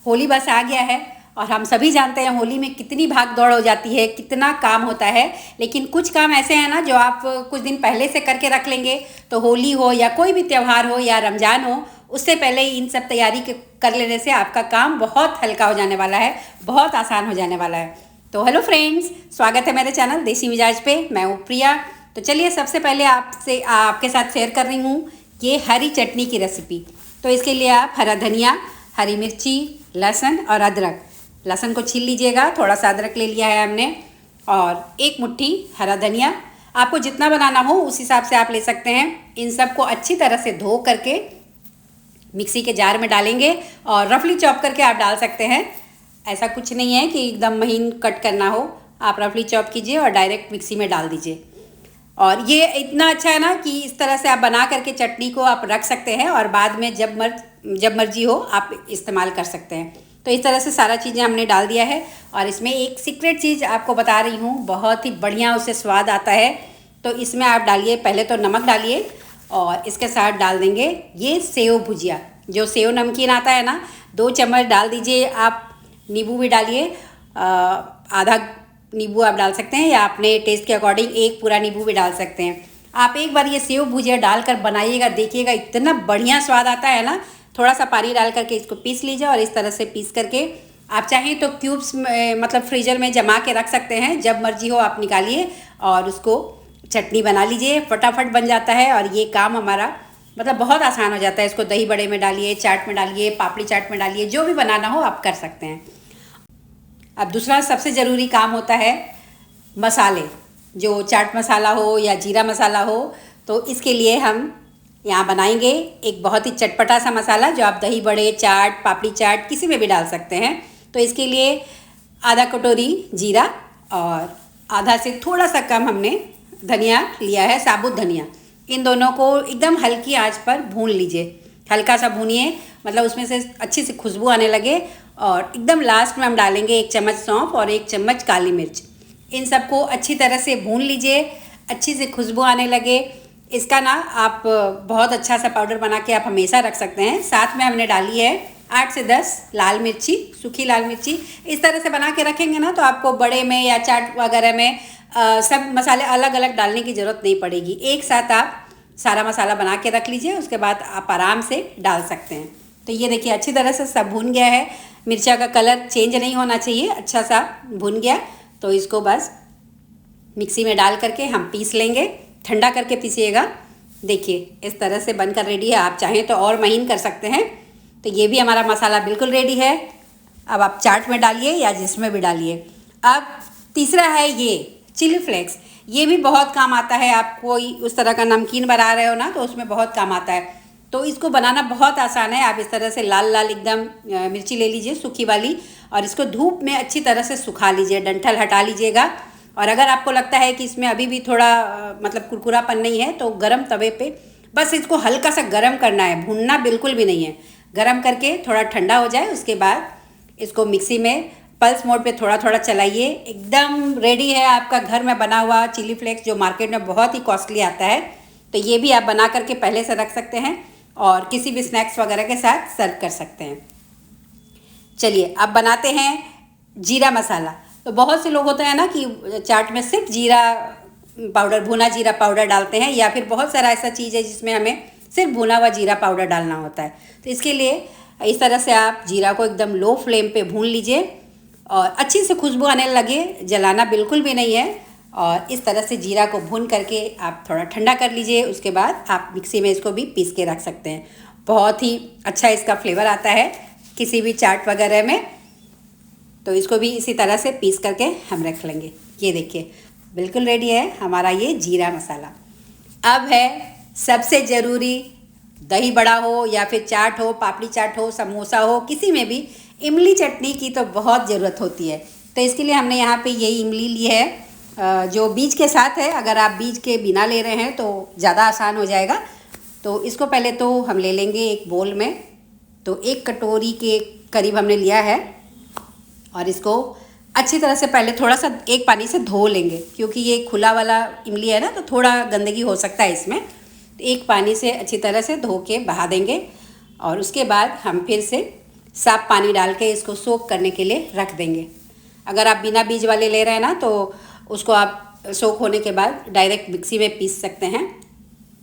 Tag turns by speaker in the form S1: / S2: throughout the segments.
S1: होली बस आ गया है और हम सभी जानते हैं होली में कितनी भाग दौड़ हो जाती है, कितना काम होता है। लेकिन कुछ काम ऐसे हैं ना जो आप कुछ दिन पहले से करके रख लेंगे तो होली हो या कोई भी त्यौहार हो या रमज़ान हो, उससे पहले ही इन सब तैयारी कर लेने से आपका काम बहुत हल्का हो जाने वाला है, बहुत आसान हो जाने वाला है। तो हेलो फ्रेंड्स, स्वागत है मेरे चैनल देसी मिजाज पे। मैं हूँ प्रिया। तो चलिए सबसे पहले आपके साथ शेयर कर रही हूँ ये हरी चटनी की रेसिपी। तो इसके लिए आप हरा धनिया, हरी मिर्ची, लहसुन और अदरक, लहसुन को छील लीजिएगा, थोड़ा सा अदरक ले लिया है हमने, और एक मुट्ठी हरा धनिया। आपको जितना बनाना हो उस हिसाब से आप ले सकते हैं। इन सबको अच्छी तरह से धो करके मिक्सी के जार में डालेंगे और रफली चॉप करके आप डाल सकते हैं। ऐसा कुछ नहीं है कि एकदम महीन कट करना हो, आप रफली चॉप कीजिए और डायरेक्ट मिक्सी में डाल दीजिए। और ये इतना अच्छा है ना कि इस तरह से आप बना करके चटनी को आप रख सकते हैं और बाद में जब मर्जी हो आप इस्तेमाल कर सकते हैं। तो इस तरह से सारा चीज़ें हमने डाल दिया है और इसमें एक सीक्रेट चीज़ आपको बता रही हूँ, बहुत ही बढ़िया उससे स्वाद आता है। तो इसमें आप डालिए, पहले तो नमक डालिए और इसके साथ डाल देंगे ये सेव भुजिया, जो सेव नमकीन आता है ना, 2 चम्मच डाल दीजिए आप। नींबू भी डालिए, आधा नींबू आप डाल सकते हैं या अपने टेस्ट के अकॉर्डिंग एक पूरा नींबू भी डाल सकते हैं। आप एक बार ये सेव भुजिया डालकर बनाइएगा, देखिएगा इतना बढ़िया स्वाद आता है ना। थोड़ा सा पानी डाल करके इसको पीस लीजिए और इस तरह से पीस करके आप चाहें तो क्यूब्स में, मतलब फ्रीजर में जमा के रख सकते हैं। जब मर्जी हो आप निकालिए और उसको चटनी बना लीजिए, फटाफट बन जाता है और ये काम हमारा मतलब बहुत आसान हो जाता है। इसको दही बड़े में डालिए, चाट में डालिए, पापड़ी चाट में डालिए, जो भी बनाना हो आप कर सकते हैं। अब दूसरा सबसे ज़रूरी काम होता है मसाले, जो चाट मसाला हो या जीरा मसाला हो। तो इसके लिए हम यहाँ बनाएंगे एक बहुत ही चटपटा सा मसाला, जो आप दही बड़े, चाट, पापड़ी चाट किसी में भी डाल सकते हैं। तो इसके लिए आधा कटोरी जीरा और आधा से थोड़ा सा कम हमने धनिया लिया है, साबुत धनिया। इन दोनों को एकदम हल्की आंच पर भून लीजिए, हल्का सा भूनिए, मतलब उसमें से अच्छी सी खुशबू आने लगे। और एकदम लास्ट में हम डालेंगे 1 चम्मच सौंफ और 1 चम्मच काली मिर्च। इन सबको अच्छी तरह से भून लीजिए, अच्छी से खुशबू आने लगे। इसका ना आप बहुत अच्छा सा पाउडर बना के आप हमेशा रख सकते हैं। साथ में हमने डाली है 8 से 10 लाल मिर्ची, सूखी लाल मिर्ची। इस तरह से बना के रखेंगे ना तो आपको बड़े में या चाट वगैरह में सब मसाले अलग अलग डालने की ज़रूरत नहीं पड़ेगी। एक साथ आप सारा मसाला बना के रख लीजिए, उसके बाद आप आराम से डाल सकते हैं। तो ये देखिए अच्छी तरह से सब भून गया है, मिर्चा का कलर चेंज नहीं होना चाहिए, अच्छा सा भून गया। तो इसको बस मिक्सी में डाल करके हम पीस लेंगे, ठंडा करके पीसिएगा। देखिए इस तरह से बनकर रेडी है। आप चाहें तो और महीन कर सकते हैं। तो ये भी हमारा मसाला बिल्कुल रेडी है। अब आप चाट में डालिए या जिसमें भी डालिए। अब तीसरा है ये चिली फ्लेक्स। ये भी बहुत काम आता है, आप कोई उस तरह का नमकीन बना रहे हो ना तो उसमें बहुत काम आता है। तो इसको बनाना बहुत आसान है। आप इस तरह से लाल लाल एकदम मिर्ची ले लीजिए, सूखी वाली, और इसको धूप में अच्छी तरह से सुखा लीजिए, डंठल हटा लीजिएगा। और अगर आपको लगता है कि इसमें अभी भी थोड़ा मतलब कुरकुरापन नहीं है तो गरम तवे पे बस इसको हल्का सा गरम करना है, भूनना बिल्कुल भी नहीं है। गरम करके थोड़ा ठंडा हो जाए, उसके बाद इसको मिक्सी में पल्स मोड पे थोड़ा थोड़ा चलाइए। एकदम रेडी है आपका घर में बना हुआ चिली फ्लेक्स, जो मार्केट में बहुत ही कॉस्टली आता है। तो ये भी आप बना करके पहले से रख सकते हैं और किसी भी स्नैक्स वगैरह के साथ सर्व कर सकते हैं। चलिए अब बनाते हैं जीरा मसाला। तो बहुत से लोग होते हैं ना कि चाट में सिर्फ जीरा पाउडर, भुना जीरा पाउडर डालते हैं, या फिर बहुत सारा ऐसा चीज़ है जिसमें हमें सिर्फ भुना हुआ जीरा पाउडर डालना होता है। तो इसके लिए इस तरह से आप जीरा को एकदम लो फ्लेम पे भून लीजिए और अच्छी से खुशबू आने लगे, जलाना बिल्कुल भी नहीं है। और इस तरह से जीरा को भून करके आप थोड़ा ठंडा कर लीजिए, उसके बाद आप मिक्सी में इसको भी पीस के रख सकते हैं। बहुत ही अच्छा इसका फ्लेवर आता है किसी भी चाट वगैरह में। तो इसको भी इसी तरह से पीस करके हम रख लेंगे। ये देखिए बिल्कुल रेडी है हमारा ये जीरा मसाला। अब है सबसे ज़रूरी, दही बड़ा हो या फिर चाट हो, पापड़ी चाट हो, समोसा हो, किसी में भी इमली चटनी की तो बहुत ज़रूरत होती है। तो इसके लिए हमने यहाँ पे यही इमली ली है, जो बीज के साथ है। अगर आप बीज के बिना ले रहे हैं तो ज़्यादा आसान हो जाएगा। तो इसको पहले तो हम ले लेंगे एक बोल में। तो 1 कटोरी के करीब हमने लिया है और इसको अच्छी तरह से पहले थोड़ा सा एक पानी से धो लेंगे, क्योंकि ये खुला वाला इमली है ना तो थोड़ा गंदगी हो सकता है इसमें। तो एक पानी से अच्छी तरह से धो के बहा देंगे और उसके बाद हम फिर से साफ पानी डाल के इसको सोक करने के लिए रख देंगे। अगर आप बिना बीज वाले ले रहे हैं ना तो उसको आप सोक होने के बाद डायरेक्ट मिक्सी में पीस सकते हैं।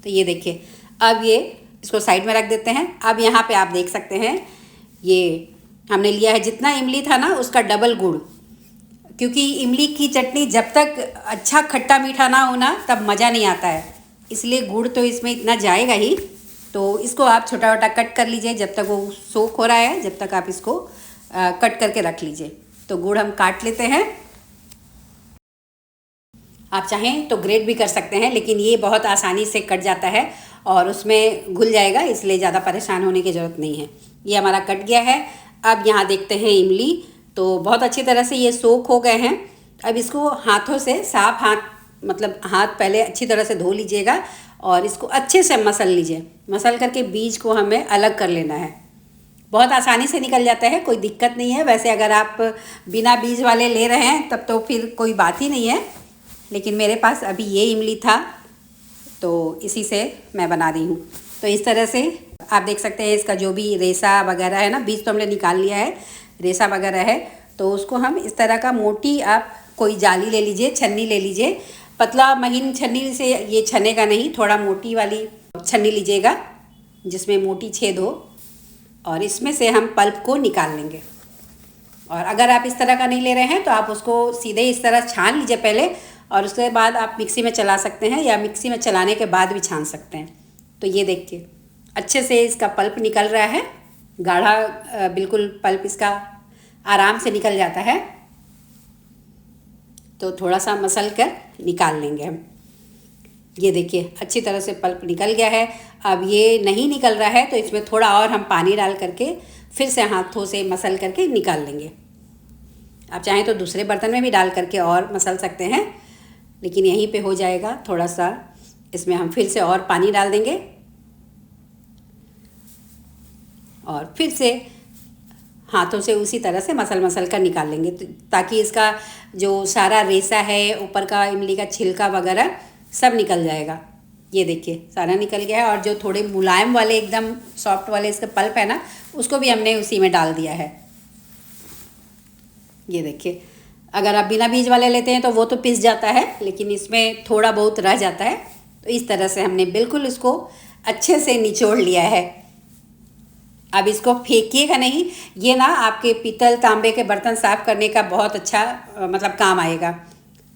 S1: तो ये देखिए, अब ये इसको साइड में रख देते हैं। अब यहाँ पे आप देख सकते हैं ये हमने लिया है जितना इमली था ना उसका डबल गुड़, क्योंकि इमली की चटनी जब तक अच्छा खट्टा मीठा ना हो ना तब मज़ा नहीं आता है, इसलिए गुड़ तो इसमें इतना जाएगा ही। तो इसको आप छोटा छोटा कट कर लीजिए, जब तक वो सोख हो रहा है जब तक आप इसको कट करके रख लीजिए। तो गुड़ हम काट लेते हैं। आप चाहें तो ग्रेट भी कर सकते हैं, लेकिन ये बहुत आसानी से कट जाता है और उसमें घुल जाएगा, इसलिए ज़्यादा परेशान होने की ज़रूरत नहीं है। ये हमारा कट गया है। अब यहाँ देखते हैं इमली तो बहुत अच्छी तरह से ये सोख हो गए हैं। अब इसको हाथों से साफ हाथ पहले अच्छी तरह से धो लीजिएगा और इसको अच्छे से मसल लीजिए। मसल करके बीज को हमें अलग कर लेना है। बहुत आसानी से निकल जाता है, कोई दिक्कत नहीं है। वैसे अगर आप बिना बीज वाले ले रहे हैं तब तो फिर कोई बात ही नहीं है, लेकिन मेरे पास अभी ये इमली था तो इसी से मैं बना रही हूँ। तो इस तरह से आप देख सकते हैं इसका जो भी रेसा वगैरह है ना, बीज तो हमने निकाल लिया है, रेसा वगैरह है तो उसको हम इस तरह का मोटी आप कोई जाली ले लीजिए, छन्नी ले लीजिए। पतला महीन छन्नी से ये छनेगा नहीं, थोड़ा मोटी वाली छन्नी लीजिएगा जिसमें मोटी छेद हो, और इसमें से हम पल्प को निकाल लेंगे। और अगर आप इस तरह का नहीं ले रहे हैं तो आप उसको सीधे इस तरह छान लीजिए पहले, और उसके बाद आप मिक्सी में चला सकते हैं या मिक्सी में चलाने के बाद भी छान सकते हैं। तो ये देखिए अच्छे से इसका पल्प निकल रहा है, गाढ़ा बिल्कुल पल्प इसका आराम से निकल जाता है। तो थोड़ा सा मसल कर निकाल लेंगे हम। ये देखिए अच्छी तरह से पल्प निकल गया है। अब ये नहीं निकल रहा है तो इसमें थोड़ा और हम पानी डाल करके फिर से हाथों से मसल करके निकाल लेंगे। आप चाहें तो दूसरे बर्तन में भी डाल करके और मसल सकते हैं, लेकिन यहीं पे हो जाएगा। थोड़ा सा इसमें हम फिर से और पानी डाल देंगे और फिर से हाथों से उसी तरह से मसल कर निकाल लेंगे, ताकि इसका जो सारा रेसा है, ऊपर का इमली का छिलका वगैरह सब निकल जाएगा। ये देखिए सारा निकल गया है, और जो थोड़े मुलायम वाले एकदम सॉफ्ट वाले इसका पल्प है ना, उसको भी हमने उसी में डाल दिया है। ये देखिए, अगर आप बिना बीज वाले लेते हैं तो वो तो पिस जाता है, लेकिन इसमें थोड़ा बहुत रह जाता है। तो इस तरह से हमने बिल्कुल इसको अच्छे से निचोड़ लिया है। अब इसको फेंकिएगा नहीं, ये ना आपके पीतल तांबे के बर्तन साफ़ करने का बहुत अच्छा मतलब काम आएगा।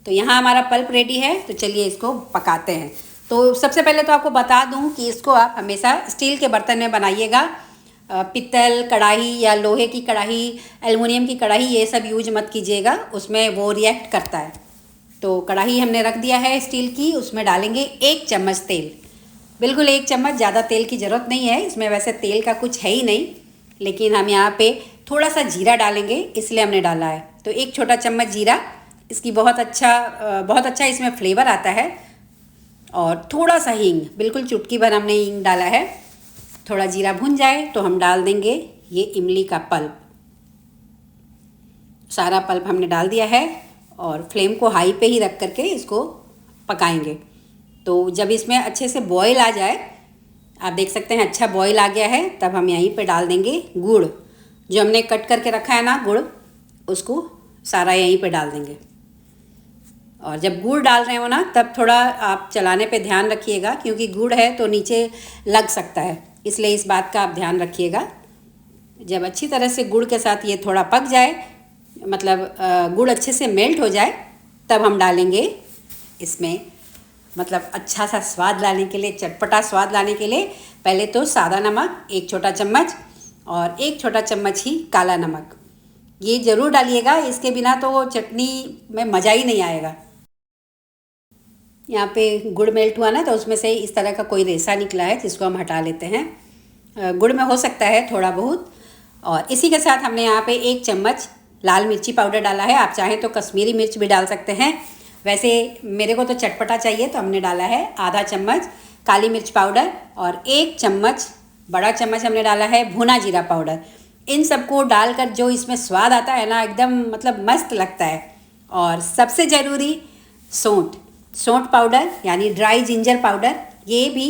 S1: तो यहाँ हमारा पल्प रेडी है, तो चलिए इसको पकाते हैं। तो सबसे पहले तो आपको बता दूँ कि इसको आप हमेशा स्टील के बर्तन में बनाइएगा। पित्तल कढ़ाई या लोहे की कढ़ाई, एल्युमिनियम की कढ़ाई, ये सब यूज मत कीजिएगा, उसमें वो रिएक्ट करता है। तो कढ़ाई हमने रख दिया है स्टील की, उसमें डालेंगे 1 चम्मच तेल, बिल्कुल 1 चम्मच, ज़्यादा तेल की ज़रूरत नहीं है। इसमें वैसे तेल का कुछ है ही नहीं, लेकिन हम यहाँ पे थोड़ा सा जीरा डालेंगे, इसलिए हमने डाला है। तो 1 छोटा चम्मच जीरा, इसकी बहुत अच्छा इसमें फ्लेवर आता है। और थोड़ा सा हींग, बिल्कुल चुटकी भर हमने हींग डाला है। थोड़ा जीरा भुन जाए तो हम डाल देंगे ये इमली का पल्प। सारा पल्प हमने डाल दिया है और फ्लेम को हाई पे ही रख करके इसको पकाएंगे। तो जब इसमें अच्छे से बॉईल आ जाए, आप देख सकते हैं अच्छा बॉईल आ गया है, तब हम यहीं पे डाल देंगे गुड़। जो हमने कट करके रखा है ना गुड़, उसको सारा यहीं पे डाल देंगे। और जब गुड़ डाल रहे हो ना, तब थोड़ा आप चलाने पे ध्यान रखिएगा, क्योंकि गुड़ है तो नीचे लग सकता है, इसलिए इस बात का आप ध्यान रखिएगा। जब अच्छी तरह से गुड़ के साथ ये थोड़ा पक जाए, मतलब गुड़ अच्छे से मेल्ट हो जाए, तब हम डालेंगे इसमें, मतलब अच्छा सा स्वाद लाने के लिए, चटपटा स्वाद लाने के लिए पहले तो सादा नमक 1 छोटा चम्मच और 1 छोटा चम्मच ही काला नमक, ये ज़रूर डालिएगा। इसके बिना तो चटनी में मज़ा ही नहीं आएगा। यहाँ पे गुड़ मेल्ट हुआ ना, तो उसमें से इस तरह का कोई रेसा निकला है, जिसको हम हटा लेते हैं। गुड़ में हो सकता है थोड़ा बहुत। और इसी के साथ हमने यहाँ पे 1 चम्मच लाल मिर्ची पाउडर डाला है। आप चाहें तो कश्मीरी मिर्च भी डाल सकते हैं, वैसे मेरे को तो चटपटा चाहिए तो हमने डाला है आधा चम्मच काली मिर्च पाउडर, और 1 चम्मच, बड़ा चम्मच हमने डाला है भुना जीरा पाउडर। इन सबको डालकर जो इसमें स्वाद आता है ना, एकदम मतलब मस्त लगता है। और सबसे ज़रूरी सौंठ पाउडर, यानी ड्राई जिंजर पाउडर, ये भी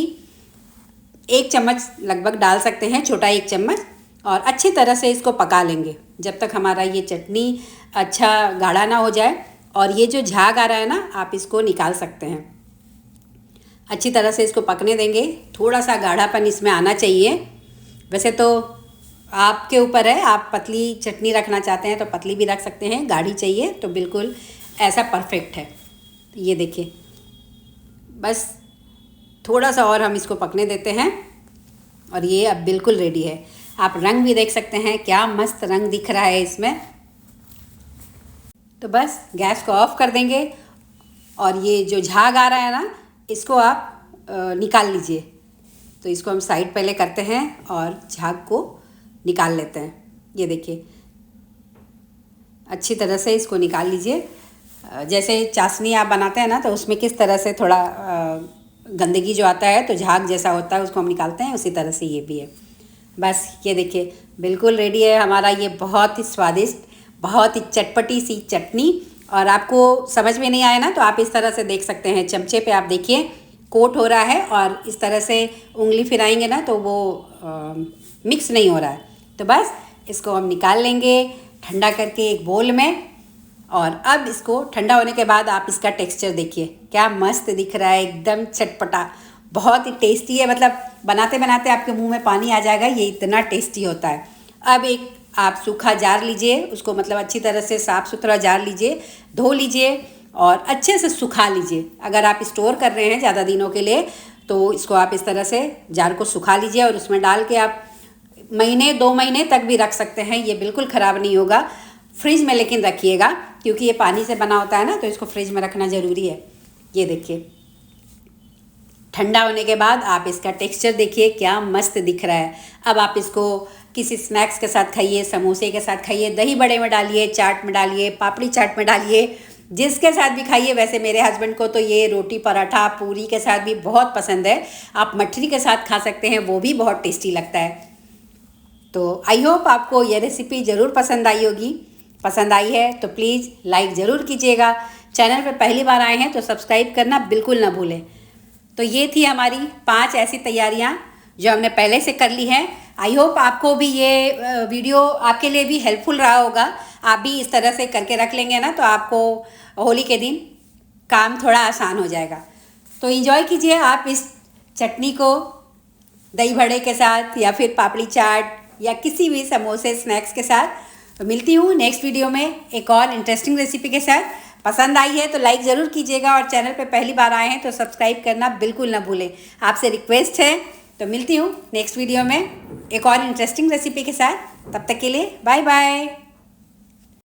S1: 1 चम्मच लगभग डाल सकते हैं, छोटा 1 चम्मच। और अच्छी तरह से इसको पका लेंगे जब तक हमारा ये चटनी अच्छा गाढ़ा ना हो जाए। और ये जो झाग आ रहा है ना, आप इसको निकाल सकते हैं। अच्छी तरह से इसको पकने देंगे, थोड़ा सा गाढ़ापन इसमें आना चाहिए। वैसे तो आपके ऊपर है, आप पतली चटनी रखना चाहते हैं तो पतली भी रख सकते हैं, गाढ़ी चाहिए तो बिल्कुल ऐसा परफेक्ट है। तो ये देखिए, बस थोड़ा सा और हम इसको पकने देते हैं और ये अब बिल्कुल रेडी है। आप रंग भी देख सकते हैं, क्या मस्त रंग दिख रहा है इसमें। तो बस गैस को ऑफ कर देंगे और ये जो झाग आ रहा है ना, इसको आप निकाल लीजिए। तो इसको हम साइड पहले करते हैं और झाग को निकाल लेते हैं। ये देखिए, अच्छी तरह से इसको निकाल लीजिए। जैसे चाशनी आप बनाते हैं ना, तो उसमें किस तरह से थोड़ा गंदगी जो आता है तो झाग जैसा होता है उसको हम निकालते हैं, उसी तरह से ये भी है। बस ये देखिए, बिल्कुल रेडी है हमारा ये बहुत ही स्वादिष्ट, बहुत ही चटपटी सी चटनी। और आपको समझ में नहीं आया ना, तो आप इस तरह से देख सकते हैं, चमचे पे आप देखिए कोट हो रहा है और इस तरह से उंगली फिराएंगे ना तो वो मिक्स नहीं हो रहा है। तो बस इसको हम निकाल लेंगे ठंडा करके एक बोल में। और अब इसको ठंडा होने के बाद आप इसका टेक्सचर देखिए, क्या मस्त दिख रहा है, एकदम चटपटा, बहुत ही टेस्टी है। मतलब बनाते बनाते आपके मुंह में पानी आ जाएगा, ये इतना टेस्टी होता है। अब एक आप सूखा जार लीजिए, उसको मतलब अच्छी तरह से साफ़ सुथरा जार लीजिए, धो लीजिए और अच्छे से सुखा लीजिए। अगर आप स्टोर कर रहे हैं ज़्यादा दिनों के लिए तो इसको आप इस तरह से जार को सुखा लीजिए और उसमें डाल के आप महीने 2 महीने तक भी रख सकते हैं, ये बिल्कुल ख़राब नहीं होगा। फ्रिज में लेकिन रखिएगा, क्योंकि ये पानी से बना होता है ना, तो इसको फ्रिज में रखना ज़रूरी है। ये देखिए, ठंडा होने के बाद आप इसका टेक्सचर देखिए, क्या मस्त दिख रहा है। अब आप इसको किसी स्नैक्स के साथ खाइए, समोसे के साथ खाइए, दही बड़े में डालिए, चाट में डालिए, पापड़ी चाट में डालिए, जिसके साथ भी खाइए। वैसे मेरे हस्बैंड को तो ये रोटी पराठा पूरी के साथ भी बहुत पसंद है। आप मठरी के साथ खा सकते हैं, वो भी बहुत टेस्टी लगता है। तो आई होप आपको ये रेसिपी ज़रूर पसंद आई होगी। पसंद आई है तो प्लीज़ लाइक ज़रूर कीजिएगा। चैनल पर पहली बार आए हैं तो सब्सक्राइब करना बिल्कुल ना भूलें। तो ये थी हमारी 5 ऐसी तैयारियां जो हमने पहले से कर ली हैं। आई होप आपको भी ये वीडियो आपके लिए भी हेल्पफुल रहा होगा। आप भी इस तरह से करके रख लेंगे ना, तो आपको होली के दिन काम थोड़ा आसान हो जाएगा। तो एंजॉय कीजिए आप इस चटनी को दही बड़े के साथ या फिर पापड़ी चाट या किसी भी समोसे स्नैक्स के साथ। तो मिलती हूँ नेक्स्ट वीडियो में एक और इंटरेस्टिंग रेसिपी के साथ। पसंद आई है तो लाइक ज़रूर कीजिएगा और चैनल पे पहली बार आए हैं तो सब्सक्राइब करना बिल्कुल ना भूलें, आपसे रिक्वेस्ट है। तो मिलती हूँ नेक्स्ट वीडियो में एक और इंटरेस्टिंग रेसिपी के साथ। तब तक के लिए बाय बाय।